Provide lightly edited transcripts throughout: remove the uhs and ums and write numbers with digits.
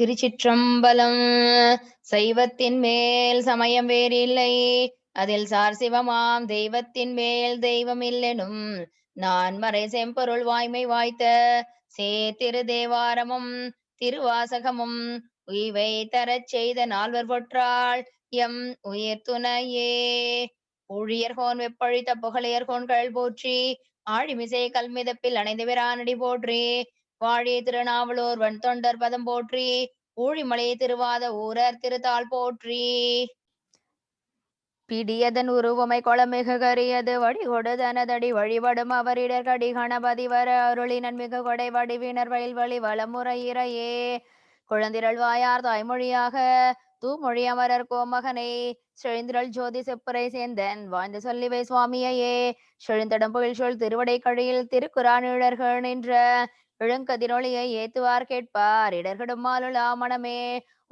திருச்சிற்றம்பலம். சைவத்தின் மேல் சமயம் வேறில்லை, அதில் சார் சிவமாம் தெய்வத்தின் மேல் தெய்வம் இல்லெனும் நான்மறை செம்பொருள் வாய்மை வாய்த்த சேத்திரு தேவாரமும் திருவாசகமும் உய்வை தரச் செய்த நால்வர் பொற்றாள் எம் உயிர் துணையே. ஊழியர்கோன் வெப்பழித்த புகழியர்கோன்கள் போற்றி, ஆழிமிசை கல்மிதப்பில் அணைந்த விரானடி போற்றி, வாழி திருநாவலூர் வன் தொண்டர் பதம் போற்றி, ஊழிமலை திருவாத ஊரர் திருத்தாள் போற்றி. பிடியதன் உருவமை கொளமிகு கரியது வடிகொடு தனதடி வழிபடும் அவரிடர் கடி கணபதி வர அருளி நன்மிகு கொடை வடிவினர் வயல் வழி வளமுறையிறையே. குழந்திரள் வாயார் தாய்மொழியாக தூமொழி அமரர் கோமகனை செழுந்திரள் ஜோதி செப்புரை சேந்தன் வாழ்ந்து சொல்லிவை சுவாமியையே. செழுந்தடம் புகழ் சொல் திருவடை கழியில் திருக்குறானிழர்கள் நின்ற இழுங்கதிரொளியை ஏத்துவார் கேட்பார் இடர்கடும் மாலுலா மனமே.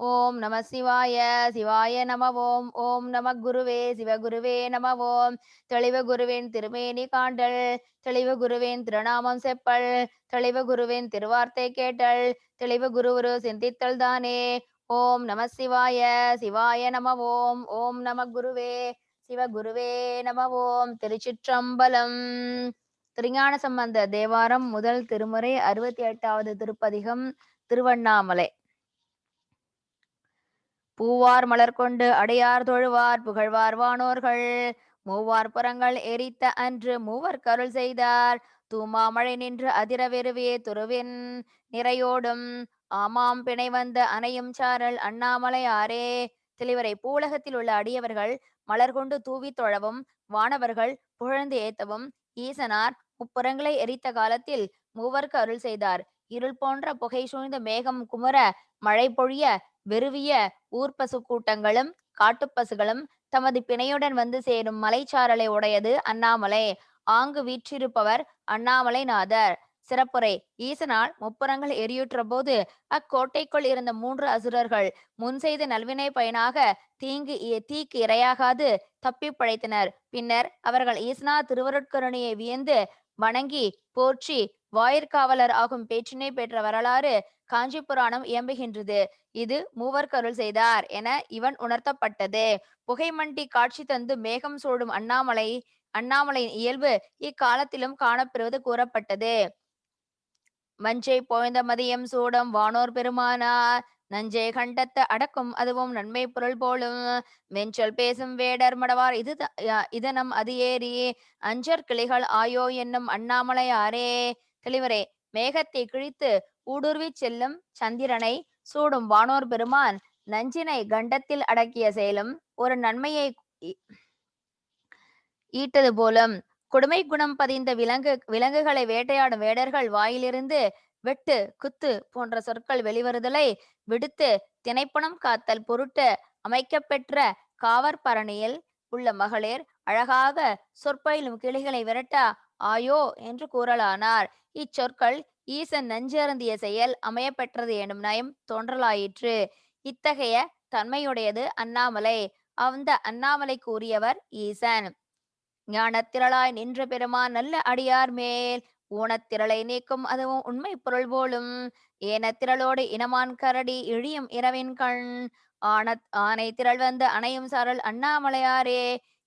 ஓம் நம சிவாய சிவாய நம ஓம். ஓம் நம குருவே சிவகுருவே நம ஓம். தெளிவு குருவின் திருமேனி காண்டல், தெளிவு குருவின் திருநாமம் செப்பல், தெளிவு குருவின் திருவார்த்தை கேட்டல், தெளிவு குருவுரு சிந்தித்தல் தானே. ஓம் நம சிவாய சிவாய நம ஓம். ஓம் நம குருவே சிவகுருவே நம ஓம். திருச்சிற்றம்பலம். திருஞான சம்பந்த தேவாரம் முதல் திருமுறை 68வது திருப்பதிகம். திருவண்ணாமலை. பூவார் மலர் கொண்டு அடையார் தொழுவார் புகழ்வார் வானோர்கள், மூவார் புறங்கள் எரித்த அன்று மூவர் கருள் செய்தார், தூமாமழை நின்று அதிர வெறுவே துருவின் நிறையோடும், ஆமாம் பிணை வந்த அணையும் சாரல் அண்ணாமலையாரே. தெளிவரை. பூலகத்தில் உள்ள அடியவர்கள் மலர் கொண்டு தூவி தொழவும், வானவர்கள் புகழ்ந்து ஏத்தவும் ஈசனார் முப்புறங்களை எரித்த காலத்தில் மூவர்க்கு அருள் செய்தார். இருள் போன்ற புகை சூழ்ந்த மேகம் குமர மழை பொழிய வெறுவிய ஊர்பசு கூட்டங்களும் காட்டுப்பசுகளும் தமது பிணையுடன் வந்து சேரும் மலைச்சாரலை உடையது அண்ணாமலை. ஆங்கு வீற்றிருப்பவர் அண்ணாமலை நாதர். சிறப்புரை. ஈசனால் முப்புறங்கள் எரியுற்ற போது அக்கோட்டைக்குள் இருந்த 3 அசுரர்கள் முன் செய்த நல்வினை பயனாக தீக்கு இரையாகாது தப்பி பிழைத்தனர். பின்னர் அவர்கள் ஈசனார் திருவருட்கருணையை வியந்து வணங்கி போற்றி வாயிற்காவலர் ஆகும் பேற்றினை பெற்ற வரலாறு காஞ்சி புராணம் இயம்புகின்றது. இது மூவர் கருள் செய்தார் என இவன் உணர்த்தப்பட்டது. புகைமண்டி காட்சி தந்து மேகம் சூடும் அண்ணாமலையின் இயல்பு இக்காலத்திலும் காணப்பெறுவது கூறப்பட்டது. மஞ்சை போய்ந்த மதியம் சூடும் வானோர் பெருமானார், நஞ்சை கண்டத்த அடக்கும் அதுவும் நன்மை பொருள் போலும், வெஞ்சொல் பேசும் வேடர் மடவார் இதனம் அது ஏறி அஞ்சற் கிளிகள் ஆயோ என்னும் அண்ணாமலையாரே. தெளிவரே. மேகத்தை கிழித்து ஊடுருவி செல்லும் சந்திரனை சூடும் வானோர் பெருமான் நஞ்சினை கண்டத்தில் அடக்கிய செயலும் ஒரு நன்மையை ஈட்டது போலும். கொடுமை குணம் பதிந்த விலங்குகளை வேட்டையாடும் வேடர்கள் வாயிலிருந்து வெட்டு குத்து போன்ற சொற்கள் வெளிவருதலை விடுத்து திணைப்பணம் காத்தல் பொருட்டு அமைக்கப்பெற்ற காவற்பரணியில் உள்ள மகளிர் அழகாக சொற்பயிலும் கிளிகளை விரட்ட ஆயோ என்று கூறலானார். இச்சொற்கள் ஈசன் நஞ்சு அருந்திய செயல் அமையப்பெற்றது எனும் நயம் தோன்றலாயிற்று. இத்தகைய தன்மையுடையது அண்ணாமலை. அந்த அண்ணாமலை கூறியவர் ஈசன். ஞானத்திரளாய் நின்ற பெருமான் நல்ல அடியார் மேல் ஊனத்திரளை நீக்கும் அதுவும் உண்மை பொருள் போலும், ஏனத்திரளோடு இனமான் கரடி இழியும் இரவின் கண் ஆனை திரள் வந்து அணையும் சாரல் அண்ணாமலையாரே.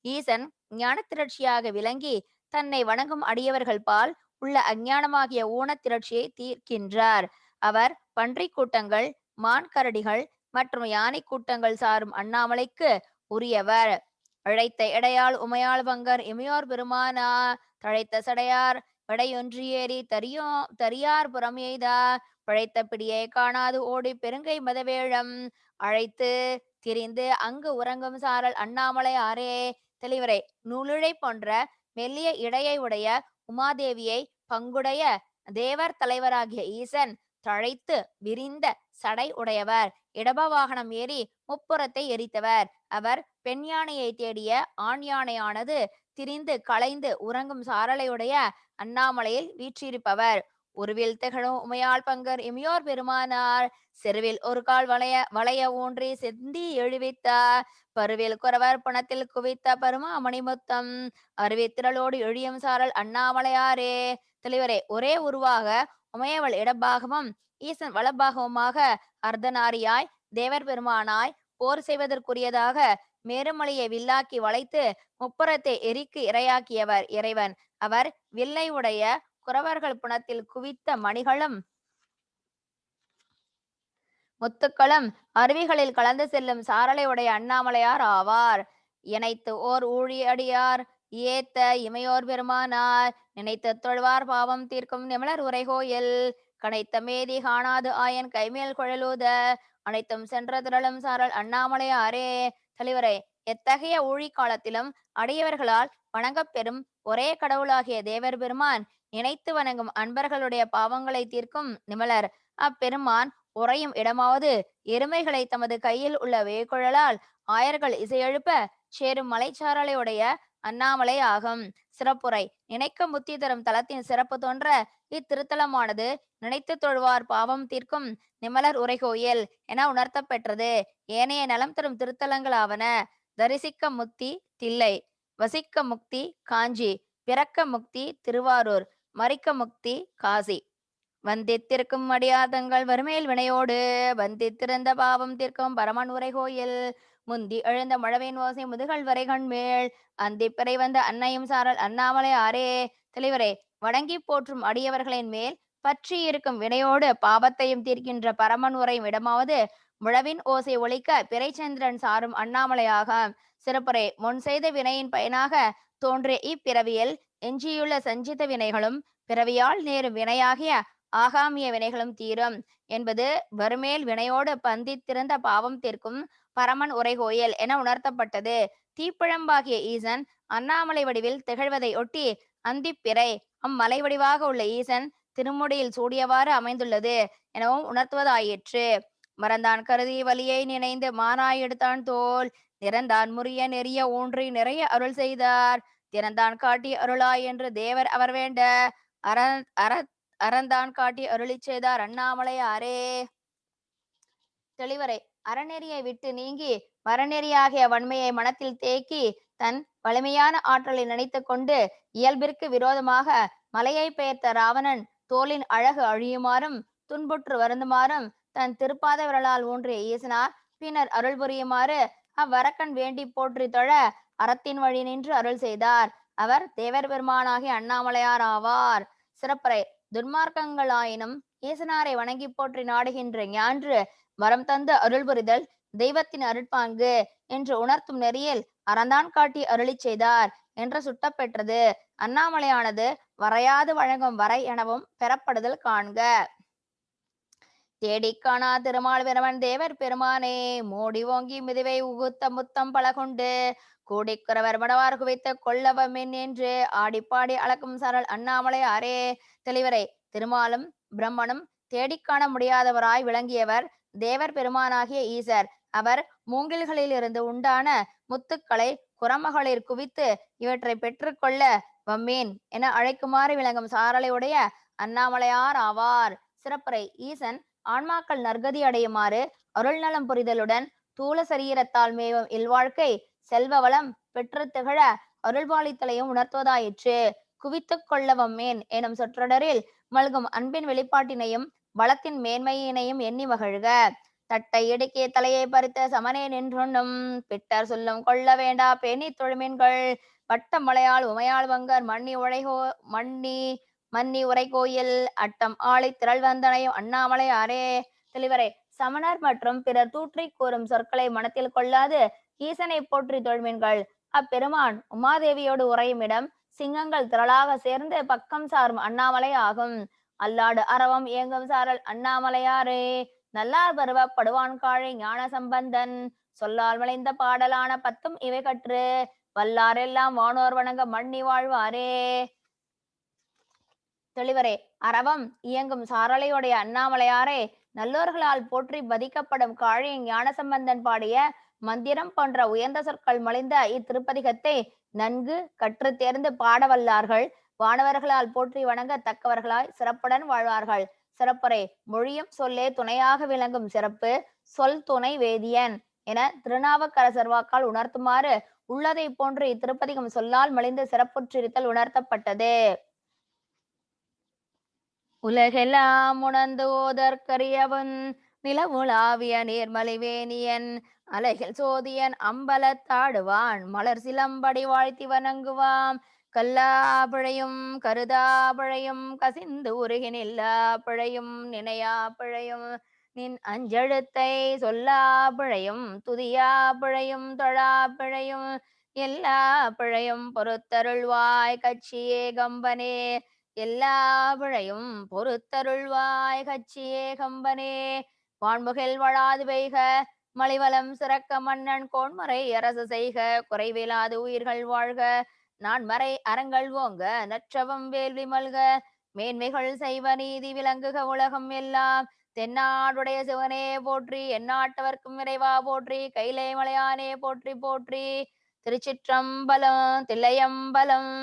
ஈசன் ஞானத்திரட்சியாக விளங்கி தன்னை வணங்கும் அடியவர்கள் பால் உள்ள அஞ்ஞானமாகிய ஊனத்திரட்சியை தீர்க்கின்றார். அவர் பன்றி கூட்டங்கள், மான் கரடிகள் மற்றும் யானை கூட்டங்கள் சாரும் அண்ணாமலைக்கு உரியவர். அழைத்த எடையாள் உமையாள் பங்கர் இமையோர் பெருமானா, தழைத்த சடையார் எடையொன்று ஏறி தரியார் புறம் எய்தார், பழைத்த பிடியை காணாது ஓடி பெருங்கை மதவேழம் அழைத்து திரிந்து அங்கு உறங்கும் சாரல் அண்ணாமலையாரே. தெளிவரை. நூலிழை போன்ற மெல்லிய இடையை உடைய உமாதேவியை பங்குடைய தேவர் தலைவராகிய ஈசன் தழைத்து விரிந்த சடை உடையவர். இடப வாகனம் ஏறி முப்புறத்தை எரித்தவர். அவர் பெண் யானையை தேடிய ஆண் யானையானது திரிந்து களைந்து உறங்கும் சாரலையுடைய அண்ணாமலையில் வீற்றிருப்பவர். உருவில் திகழும் உமையாள் பங்கர் இமையோர் பெருமானார், செருவில் ஒரு கால் வளைய ஊன்றி செந்தி எழுவித்தார், பருவில் குறவர் பணத்தில் குவித்த பருமா மணிமுத்தம் அருவித்திரளோடு எழியும் சாரல் அண்ணாமலையாரே. தெளிவரே. ஒரே உருவாக உமையவள் இடபாகமும் ஈசன் வலபாகவமாக அர்த்தநாரியாய் தேவர் பெருமானாய் போர் செய்வதற்குரியதாக மேருமலையை வில்லாக்கி வளைத்து முப்புறத்தை எரிக்கு இரையாக்கியவர் இறைவன். அவர் வில்லை உடைய குறவர்கள் புனத்தில் குவித்த மணிகளும் முத்துக்களும் அருவிகளில் கலந்து செல்லும் சாரலை உடைய அண்ணாமலையார் ஆவார். இணைத்து ஓர் ஊழியடியார் ஏத்த இமையோர் பெருமானார் நினைத்து தொழ்வார் பாவம் தீர்க்கும் நிமலர் உரைகோயில் கனைத்த மேதி காணாது ஆயன் கைமேல் குழலூத அனைத்தும் சென்ற திரளும் சாரல் அண்ணாமலையாரே. தெளிவரை எத்தகைய ஊழி காலத்திலும் அடியவர்களால் வணங்கப்பெறும் ஒரே கடவுளாகிய தேவர் பெருமான் நினைத்து வணங்கும் அன்பர்களுடைய பாவங்களை தீர்க்கும் நிமலர். அப்பெருமான் உறையும் இடமாவது எருமைகளை தமது கையில் உள்ள வேகுழலால் ஆயர்கள் இசையெழுப்ப சேரும் மலைச்சாரலையுடைய அண்ணாமலை ஆகும். சிறப்புரை நினைக்க முத்தி தரும் தலத்தின் சிறப்பு தோன்ற இத்திருத்தலமானது நினைத்து தொழுவார் பாவம் தீர்க்கும் நிமலர் உரைகோயில் என உணர்த்த பெற்றது. ஏனைய நலம் தரும் திருத்தலங்களாவன தரிசிக்க முக்தி தில்லை, வசிக்க முக்தி காஞ்சி, பிறக்க முக்தி திருவாரூர், மறிக்க முக்தி காசி. வந்தித்திருக்கும் அடியாதங்கள் வறுமையில் வினையோடு வந்தித்திருந்த பாவம் தீர்க்கும் பரமன் உரைகோயில் முந்தி எழுந்த மழவின் ஓசை முதுகல் வரை கண்மேல் அந்தி பிறை வந்த அன்னையும் சாரல் அண்ணாமலை ஆரே. தெளிவரே வணங்கி போற்றும் அடியவர்களின் மேல் பற்றி இருக்கும் வினையோடு பாவத்தையும் தீர்க்கின்ற பரமன் உரையும் இடமாவது முழவின் ஓசை ஒலிக்க பிறைச்சந்திரன் சாரும் அண்ணாமலையாக. சிறப்புரை முன் செய்த வினையின் பயனாக தோன்றிய இப்பிறவியில் எஞ்சியுள்ள சஞ்சித வினைகளும் பிறவியால் நேரும் வினையாகிய ஆகாமிய வினைகளும் தீரும் என்பது வறுமேல் வினையோடு பந்தித்திருந்த பாவம் தீர்க்கும் பரமன் உரைகோயில் என உணர்த்தப்பட்டது. தீப்பிழம்பாகிய ஈசன் அண்ணாமலை வடிவில் திகழ்வதை ஒட்டி அந்திப்பிறை அம்மலை வடிவாக உள்ள ஈசன் திருமுடியில் சூடியவாறு அமைந்துள்ளது எனவும் உணர்த்துவதாயிற்று. மறந்தான் கருதி வலியை நினைந்து மானாய் எடுத்தான் தோல் நிறந்தான் முறிய நெறிய ஊன்றி நிறைய அருள் செய்தார் திறந்தான் காட்டி அருளாய் என்று தேவர் அவர் வேண்ட அற அற அறந்தான் காட்டி அருளி செய்தார் அண்ணாமலையாரே. தெளிவரை அறநெறியை விட்டு நீங்கி மரநெறியாகிய வன்மையை மனத்தில் தேக்கி தன் வலிமையான ஆற்றலை நினைத்து கொண்டு இயல்பிற்கு விரோதமாக மலையை பெயர்த்த ராவணன் தோளின் அழகு அழியுமாறும் துன்புற்று வருந்துமாறும் தன் திருப்பாத விரலால் ஊன்றிய ஈசனார் பின்னர் அருள் புரியுமாறு அவ்வரக்கன் வேண்டி போற்றி தொழ அறத்தின் வழி நின்று அருள் செய்தார். அவர் தேவர் பெருமானாகிய அண்ணாமலையார் ஆவார். சிறப்புரை துன்மார்க்கங்களாயினும் ஈசனாரை வணங்கி போற்றி நாடுகின்ற ஞான்று வரம் தந்து அருள் புரிதல் தெய்வத்தின் அருட்பாங்கு என்று உணர்த்தும் நெறியில் அறந்தான் காட்டி அருளி செய்தார் என்று சுட்டப்பெற்றது. அண்ணாமலையானது வரையாது வழங்கும் வரை எனவும் பெறப்படுதல் காண்க. தேடிக்கானா திருமால் பெருமன் தேவர் பெருமானே மோடி ஓங்கி மிதுவை உகுத்த முத்தம் பல கொண்டு கூடிக்குறவர் மடவார் குவித்த கொள்ளவமென் என்று ஆடிப்பாடி அளக்கும் சரல் அண்ணாமலை ஆரே. தெளிவரை திருமாலும் பிரம்மனும் தேடிக்காண முடியாதவராய் விளங்கியவர் தேவர் பெருமானாகிய ஈசர். அவர் மூங்கில்களில் இருந்து உண்டான முத்துக்களை குரமகளிர் குவித்து இவற்றை பெற்றுக்கொள்ள வம்மீன் என அழைக்குமாறு விளங்கும் சாரலை உடைய அண்ணாமலையார் ஆவார். சிறப்புரை ஈசன் ஆன்மாக்கள் நற்கதி அடையுமாறு அருள் நலம் புரிதலுடன் தூல சரீரத்தால் மேவும் இல்வாழ்க்கை செல்வ வளம் பெற்று திகழ அருள்பாலித்தலையும் உணர்த்துவதாயிற்று. குவித்து கொள்ளவம்மேன் எனும் சொற்றொடரில் மல்கும் அன்பின் வெளிப்பாட்டினையும் வளத்தின் மேன்மையினையும் எண்ணி மகிழ்க. தட்டை இடுக்கிய தலையை பறித்த சமனே நின்றுண்ணும் பிட்டர் சொல்லும் கொள்ள வேண்டா பேணி தொழுமீன்கள் வட்ட மலையாள் உமையாள் வங்கர் மன்னி உரைகோயில் அட்டம் ஆளி திரள் வந்தனையும் அண்ணாமலை ஆரே. தெளிவரை சமணர் மற்றும் பிறர் தூற்றி கூறும் சொற்களை மனத்தில் கொள்ளாது ஈசனை போற்றி தொழுமீன்கள். அப்பெருமான் உமாதேவியோடு உறையும் இடம் சிங்கங்கள் திரளாக சேர்ந்து பக்கம் சாரும் அண்ணாமலை ஆகும். அல்லாடு அறவம் இயங்கும் சாரல் அண்ணாமலையாரே. நல்லார் பருவ படுவான் காழை ஞான சம்பந்தன் சொல்லால் விளைந்த பாடலான பத்தும் இவை கற்று வல்லாரெல்லாம் வானோர் வணங்க மண்ணி வாழ்வாரே. தெளிவரே அறவம் இயங்கும் சாரலையுடைய அண்ணாமலையாரே நல்லோர்களால் போற்றி பதிக்கப்படும் காழி ஞானசம்பந்தன் பாடிய மந்திரம் போன்ற உயர்ந்த சொற்கள் மலிந்த இத்திருப்பதிகத்தை நன்கு கற்று தேர்ந்து பாடவல்லார்கள் வானவர்களால் போற்றி வணங்க தக்கவர்களாய் சிறப்புடன் வாழ்வார்கள். சிறப்புரை மொழியும் சொல்லே துணையாக விளங்கும் சிறப்பு சொல் துணை வேதியன் என திருநாவுக்கரசர் வாக்கால் உணர்த்துமாறு உள்ளதை போன்று இத்திருப்பதிகம் சொல்லால் மலிந்து சிறப்புற்றிருத்தல் உணர்த்தப்பட்டது. உலகெல்லாம் உணர்ந்து ஓதற்கரியவன் நிலவுலாவிய நீர்மலிவேணியன் அலைகள் சோதியன் அம்பலத்தாடுவான் மலர் சிலம்படி வாழ்த்தி வணங்குவாம் கல்லாபிழையும் கருதாபிழையும் கசிந்து உருகி நில்லாபிழையும் நினையாபிழையும் நின் அஞ்செழுத்தை சொல்லாபிழையும் துதியாபிழையும் தொழாபிழையும் எல்லா பிழையும் பொறுத்தருள்வாய் கட்சியே கம்பனே எல்லா பிழையும் பொறுத்தருள்வாய் கட்சியே கம்பனே வான்முகில் வழாது பெய்க மலிவலம் சிறக்க மன்னன் கோன்மறை அரசு செய்க குறைவிலாது உயிர்கள் வாழ்க நான் மறை அறங்கள் ஓங்க நற்றவம் வேள்வி மல்க மேன்மைகள் செய்வ நீதி விளங்குக உலகம் எல்லாம் தென்னாடுடைய சிவனே போற்றி எந்நாட்டவர்க்கும் இறைவா போற்றி கைலை மலையானே போற்றி போற்றி திருச்சிற்றம்பலம் தில்லையம்பலம்